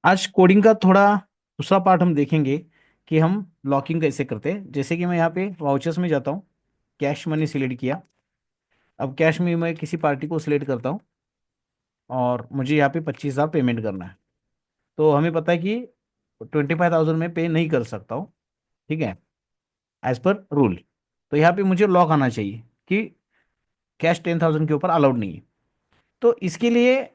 आज कोडिंग का थोड़ा दूसरा पार्ट हम देखेंगे कि हम लॉकिंग कैसे करते हैं। जैसे कि मैं यहाँ पे वाउचर्स में जाता हूँ, कैश मनी सिलेक्ट किया। अब कैश में मैं किसी पार्टी को सिलेक्ट करता हूँ और मुझे यहाँ पे 25,000 पेमेंट करना है। तो हमें पता है कि 25,000 में पे नहीं कर सकता हूँ, ठीक है, एज पर रूल। तो यहाँ पे मुझे लॉक आना चाहिए कि कैश 10,000 के ऊपर अलाउड नहीं है। तो इसके लिए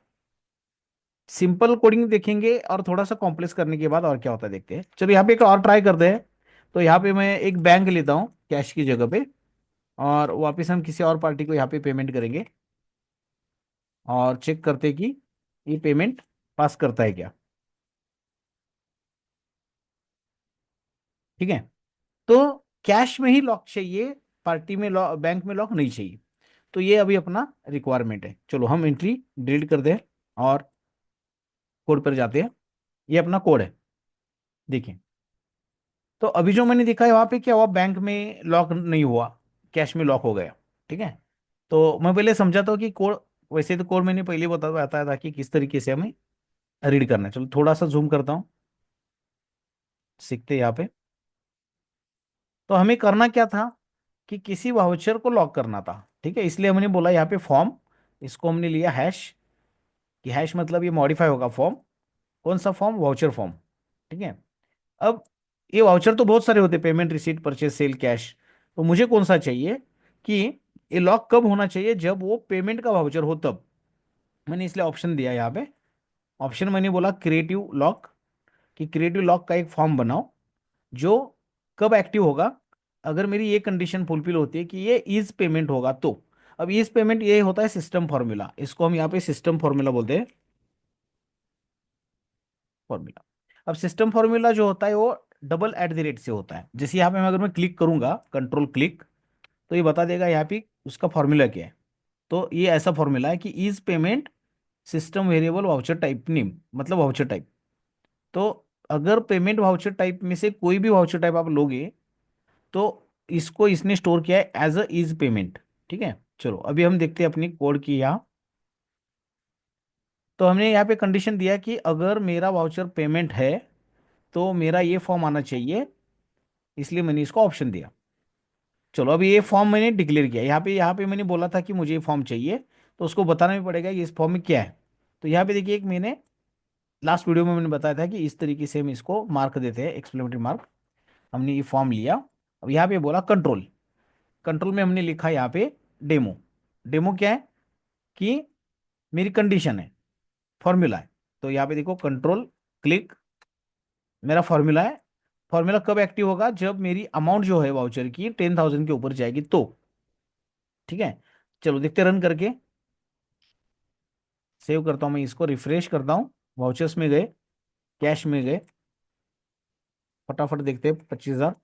सिंपल कोडिंग देखेंगे और थोड़ा सा कॉम्प्लेक्स करने के बाद और क्या होता है देखते हैं। चलो यहाँ पे एक और ट्राई करते हैं। तो यहाँ पे मैं एक बैंक लेता हूँ कैश की जगह पे, और वापस हम किसी और पार्टी को यहाँ पे पेमेंट करेंगे और चेक करते हैं कि ये पेमेंट पास करता है क्या। ठीक है। तो कैश में ही लॉक चाहिए, पार्टी में लॉक, बैंक में लॉक नहीं चाहिए। तो ये अभी अपना रिक्वायरमेंट है। चलो हम एंट्री डिलीट कर दें और कोड पर जाते हैं। ये अपना कोड है, देखिए। तो अभी जो मैंने देखा है वहां पे क्या हुआ, बैंक में लॉक नहीं हुआ, कैश में लॉक हो गया। ठीक है। तो मैं पहले समझाता हूँ कि कोड, वैसे तो कोड मैंने पहले बताया था कि किस तरीके से हमें रीड करना है। चलो थोड़ा सा जूम करता हूँ, सीखते हैं यहाँ पे। तो हमें करना क्या था कि किसी वाउचर को लॉक करना था। ठीक है, इसलिए हमने बोला यहाँ पे फॉर्म, इसको हमने लिया हैश, कि हैश मतलब ये मॉडिफाई होगा फॉर्म। कौन सा फॉर्म? Voucher form. ठीक है। अब ये वाउचर तो बहुत सारे होते हैं, payment, receipt, purchase, sale, cash. तो मुझे कौन सा चाहिए कि ये लॉक कब होना चाहिए? जब वो पेमेंट का वाउचर हो तब। मैंने इसलिए ऑप्शन दिया यहाँ पे। ऑप्शन मैंने बोला क्रिएटिव लॉक, कि क्रिएटिव लॉक का एक फॉर्म बनाओ जो कब एक्टिव होगा, अगर मेरी ये कंडीशन फुलफिल होती है कि ये इज पेमेंट होगा तो। अब इज पेमेंट ये होता है सिस्टम फॉर्मूला, इसको हम यहाँ पे सिस्टम फॉर्मूला बोलते हैं, फॉर्मूला। अब सिस्टम फॉर्मूला जो होता है वो डबल एट द रेट से होता है। जैसे यहाँ पे अगर मैं क्लिक करूंगा, कंट्रोल क्लिक, तो ये बता देगा यहाँ पे उसका फॉर्मूला क्या है। तो ये ऐसा फॉर्मूला है कि is payment system variable voucher type name, मतलब वाउचर टाइप। तो अगर पेमेंट वाउचर टाइप में से कोई भी वाउचर टाइप आप लोगे तो इसको इसने स्टोर किया है एज अ इज पेमेंट। ठीक है। चलो अभी हम देखते हैं अपनी कोड की यहाँ। तो हमने यहाँ पे कंडीशन दिया कि अगर मेरा वाउचर पेमेंट है तो मेरा ये फॉर्म आना चाहिए, इसलिए मैंने इसको ऑप्शन दिया। चलो अभी ये फॉर्म मैंने डिक्लेयर किया। यहाँ पे मैंने बोला था कि मुझे ये फॉर्म चाहिए, तो उसको बताना भी पड़ेगा कि इस फॉर्म में क्या है। तो यहाँ पे देखिए, एक मैंने लास्ट वीडियो में मैंने बताया था कि इस तरीके से हम इसको मार्क देते हैं, एक्सक्लेमेटरी मार्क। हमने ये फॉर्म लिया। अब यहाँ पे बोला कंट्रोल, कंट्रोल में हमने लिखा यहाँ पे डेमो। डेमो क्या है कि मेरी कंडीशन है, फॉर्मूला है। तो यहाँ पे देखो कंट्रोल क्लिक, मेरा फॉर्मूला है। फॉर्मूला कब एक्टिव होगा? जब मेरी अमाउंट जो है वाउचर की 10,000 के ऊपर जाएगी तो। ठीक है। चलो देखते, रन करके सेव करता हूं, मैं इसको रिफ्रेश करता हूँ। वाउचर्स में गए, कैश में गए, फटाफट देखते हैं 25,000।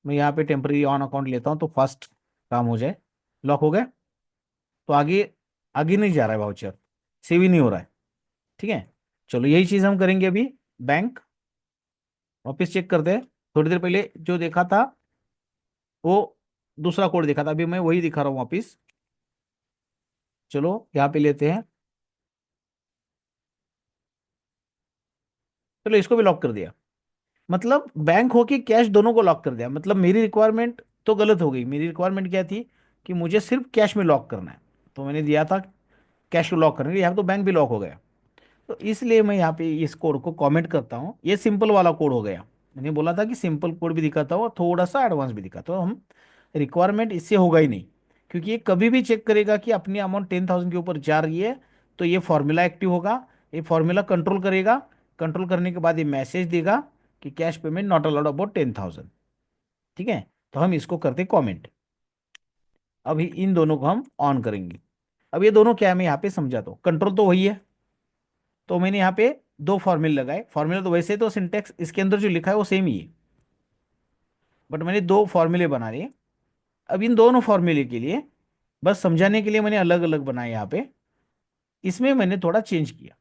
मैं यहाँ पे टेम्पररी ऑन अकाउंट लेता हूँ तो फर्स्ट काम हो जाए। लॉक हो गया। तो आगे, आगे नहीं जा रहा है वाउचर, सेव ही नहीं हो रहा है। ठीक है। चलो यही चीज हम करेंगे अभी। बैंक, वापस चेक करते हैं। थोड़ी देर पहले जो देखा था वो दूसरा कोड देखा था, अभी मैं वही दिखा रहा हूँ वापिस। चलो यहाँ पे लेते हैं। चलो इसको भी लॉक कर दिया। मतलब बैंक हो कि कैश, दोनों को लॉक कर दिया। मतलब मेरी रिक्वायरमेंट तो गलत हो गई। मेरी रिक्वायरमेंट क्या थी कि मुझे सिर्फ कैश में लॉक करना है, तो मैंने दिया था कैश को लॉक करने के लिए। यहाँ तो बैंक भी लॉक हो गया। तो इसलिए मैं यहाँ पे इस कोड को कमेंट करता हूँ। ये सिंपल वाला कोड हो गया। मैंने बोला था कि सिंपल कोड भी दिखाता हूँ और थोड़ा सा एडवांस भी दिखाता हूँ। हम रिक्वायरमेंट इससे होगा ही नहीं, क्योंकि ये कभी भी चेक करेगा कि अपनी अमाउंट 10,000 के ऊपर जा रही है तो ये फॉर्मूला एक्टिव होगा। ये फॉर्मूला कंट्रोल करेगा। कंट्रोल करने के बाद ये मैसेज देगा कि cash payment not allowed about 10,000। ठीक है। तो हम इसको करते कमेंट। अभी इन दोनों को हम ऑन करेंगे। अब ये दोनों क्या है मैं यहाँ पे समझा, तो कंट्रोल तो वही है। तो मैंने यहाँ पे दो फॉर्मूले लगाए। फॉर्मूला तो वैसे तो सिंटेक्स इसके अंदर जो लिखा है वो सेम ही है, बट मैंने दो फॉर्मूले बना लिए। अब इन दोनों फॉर्मूले के लिए बस समझाने के लिए मैंने अलग अलग बनाए यहाँ पे। इसमें मैंने थोड़ा चेंज किया।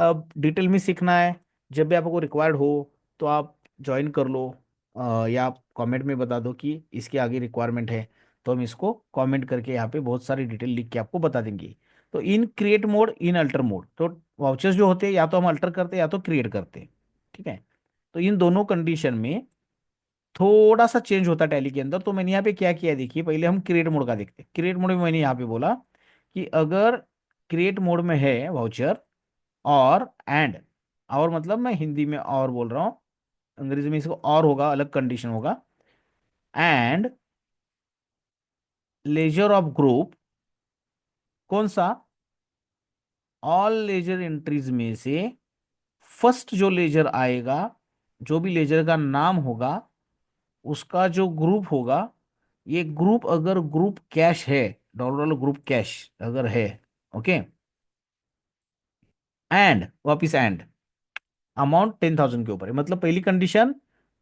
अब डिटेल में सीखना है, जब भी आपको रिक्वायर्ड हो तो आप ज्वाइन कर लो, या आप कमेंट में बता दो कि इसके आगे रिक्वायरमेंट है, तो हम इसको कमेंट करके यहाँ पे बहुत सारी डिटेल लिख के आपको बता देंगे। तो इन क्रिएट मोड, इन अल्टर मोड, तो वाउचर्स जो होते हैं या तो हम अल्टर करते हैं या तो क्रिएट करते हैं। ठीक है। तो इन दोनों कंडीशन में थोड़ा सा चेंज होता है टैली के अंदर। तो मैंने यहाँ पे क्या किया है, देखिए पहले हम क्रिएट मोड का देखते हैं। क्रिएट मोड में मैंने यहाँ पे बोला कि अगर क्रिएट मोड में है वाउचर और मतलब मैं हिंदी में और बोल रहा हूँ, अंग्रेजी में इसको और होगा, अलग कंडीशन होगा। एंड लेजर ऑफ ग्रुप, कौन सा, ऑल लेजर एंट्रीज में से फर्स्ट जो लेजर आएगा, जो भी लेजर का नाम होगा, उसका जो ग्रुप होगा, ये ग्रुप अगर ग्रुप कैश है, डॉलर डॉलर ग्रुप कैश अगर है, ओके, एंड वापिस एंड अमाउंट 10,000 के ऊपर है, मतलब पहली कंडीशन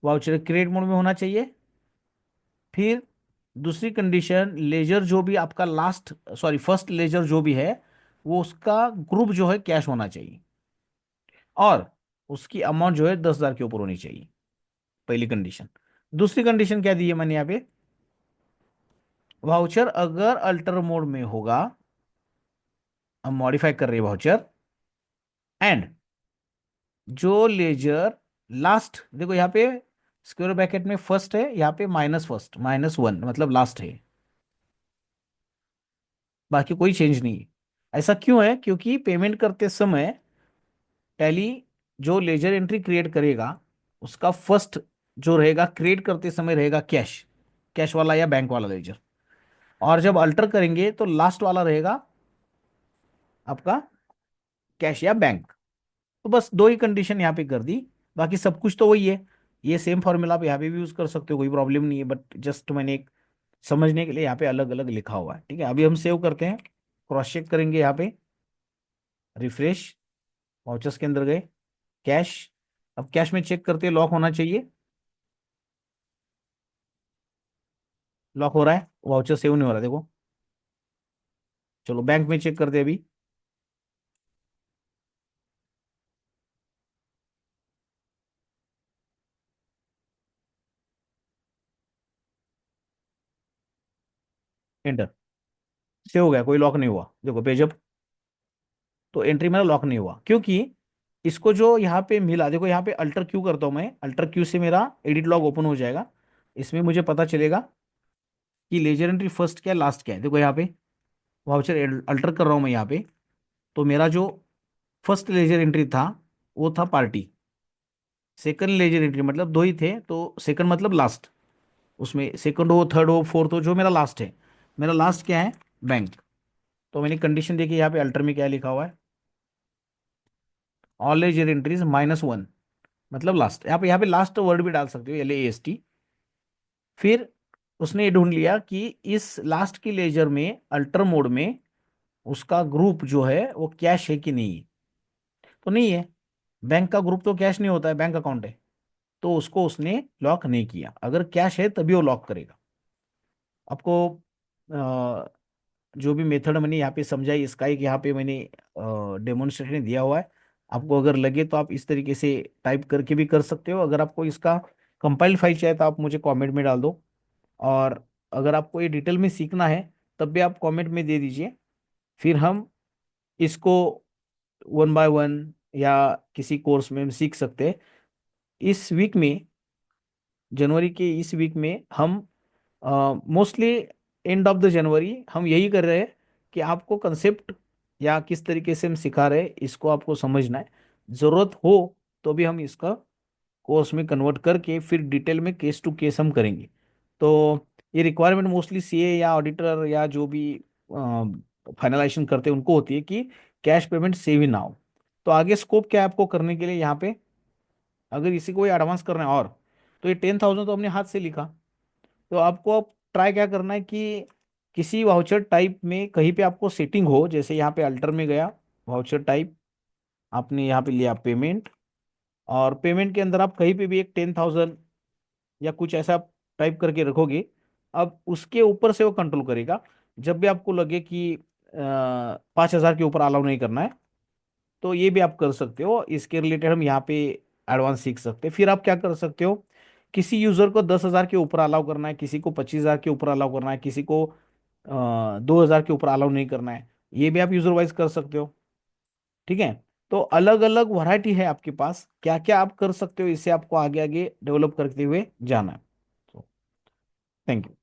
वाउचर क्रेडिट मोड में होना चाहिए। फिर दूसरी कंडीशन, लेजर जो भी आपका लास्ट, सॉरी फर्स्ट लेजर जो भी है, वो उसका ग्रुप जो है कैश होना चाहिए, और उसकी अमाउंट जो है 10,000 के ऊपर होनी चाहिए, पहली कंडीशन। दूसरी कंडीशन क्या दी है मैंने यहाँ पे, वाउचर अगर अल्टर मोड में होगा, हम मॉडिफाई कर रहे हैं वाउचर, एंड जो लेजर लास्ट, देखो यहाँ पे स्क्वायर ब्रैकेट में फर्स्ट है, यहाँ पे माइनस फर्स्ट -1 मतलब लास्ट है, बाकी कोई चेंज नहीं है। ऐसा क्यों है, क्योंकि पेमेंट करते समय टैली जो लेजर एंट्री क्रिएट करेगा, उसका फर्स्ट जो रहेगा क्रिएट करते समय रहेगा कैश, कैश वाला या बैंक वाला लेजर, और जब अल्टर करेंगे तो लास्ट वाला रहेगा आपका कैश या बैंक। तो बस दो ही कंडीशन यहाँ पे कर दी, बाकी सब कुछ तो वही है। ये सेम फॉर्मूला आप यहाँ पे भी यूज कर सकते हो, कोई प्रॉब्लम नहीं है, बट जस्ट मैंने एक समझने के लिए यहाँ पे अलग अलग लिखा हुआ है। ठीक है, अभी हम सेव करते हैं, क्रॉस चेक करेंगे यहाँ पे, रिफ्रेश, वाउचर्स के अंदर गए, कैश, अब कैश में चेक करते हैं, लॉक होना चाहिए, लॉक हो रहा है, वाउचर सेव नहीं हो रहा देखो। चलो बैंक में चेक करते हैं अभी, एंटर, सेव हो गया, कोई लॉक नहीं हुआ, देखो पेजअप। तो एंट्री मेरा लॉक नहीं हुआ क्योंकि इसको जो यहाँ पे मिला, देखो यहाँ पे अल्टर क्यू करता हूँ मैं, अल्टर क्यू से मेरा एडिट लॉग ओपन हो जाएगा, इसमें मुझे पता चलेगा कि लेजर एंट्री फर्स्ट क्या है लास्ट क्या है। देखो यहाँ पे वाउचर अल्टर कर रहा हूँ मैं यहाँ पे, तो मेरा जो फर्स्ट लेजर एंट्री था वो था पार्टी, सेकंड लेजर एंट्री मतलब दो ही थे, तो सेकंड मतलब लास्ट, उसमें सेकंड हो थर्ड हो फोर्थ हो, जो मेरा लास्ट है, मेरा लास्ट क्या है, बैंक। तो मैंने कंडीशन देखी यहाँ पे अल्टर में क्या लिखा हुआ है, ऑल लेजर एंट्रीज -1 मतलब लास्ट, यहाँ पे लास्ट वर्ड भी डाल सकते हो, LAST। फिर उसने ये ढूंढ लिया कि इस लास्ट की लेजर में अल्टर मोड में उसका ग्रुप जो है वो कैश है कि नहीं है, तो नहीं है, बैंक का ग्रुप तो कैश नहीं होता है, बैंक अकाउंट है, तो उसको उसने लॉक नहीं किया। अगर कैश है तभी वो लॉक करेगा। आपको जो भी मेथड मैंने यहाँ पे समझाई, इसका एक यहाँ पे मैंने डेमोन्स्ट्रेशन दिया हुआ है, आपको अगर लगे तो आप इस तरीके से टाइप करके भी कर सकते हो। अगर आपको इसका कंपाइल्ड फाइल चाहिए तो आप मुझे कमेंट में डाल दो, और अगर आपको ये डिटेल में सीखना है तब भी आप कमेंट में दे दीजिए, फिर हम इसको वन बाय वन या किसी कोर्स में हम सीख सकते हैं। इस वीक में, जनवरी के इस वीक में हम mostly end of the January हम यही कर रहे हैं कि आपको कंसेप्ट या किस तरीके से हम सिखा रहे हैं इसको आपको समझना है। ज़रूरत हो तो भी हम इसका कोर्स में कन्वर्ट करके फिर डिटेल में केस टू केस हम करेंगे। तो ये रिक्वायरमेंट मोस्टली CA या ऑडिटर या जो भी फाइनलाइजेशन करते हैं उनको होती है कि कैश पेमेंट सेव ही ना हो। तो आगे स्कोप क्या है आपको करने के लिए यहाँ पे, अगर इसी को एडवांस करना है, और तो ये 10,000 तो हमने हाथ से लिखा, तो आपको अब ट्राई क्या करना है कि किसी वाउचर टाइप में कहीं पे आपको सेटिंग हो, जैसे यहाँ पे अल्टर में गया, वाउचर टाइप, आपने यहाँ पे लिया पेमेंट, और पेमेंट के अंदर आप कहीं पे भी एक 10,000 या कुछ ऐसा टाइप करके रखोगे। अब उसके ऊपर से वो कंट्रोल करेगा, जब भी आपको लगे कि 5,000 के ऊपर अलाउ नहीं करना है, तो ये भी आप कर सकते हो। इसके रिलेटेड हम यहाँ पे एडवांस सीख सकते हैं। फिर आप क्या कर सकते हो, किसी यूजर को 10,000 के ऊपर अलाउ करना है, किसी को 25,000 के ऊपर अलाउ करना है, किसी को 2,000 के ऊपर अलाउ नहीं करना है, ये भी आप यूजर वाइज कर सकते हो। ठीक है। तो अलग अलग वैरायटी है आपके पास, क्या क्या आप कर सकते हो, इससे आपको आगे आगे डेवलप करते हुए जाना है। तो थैंक यू।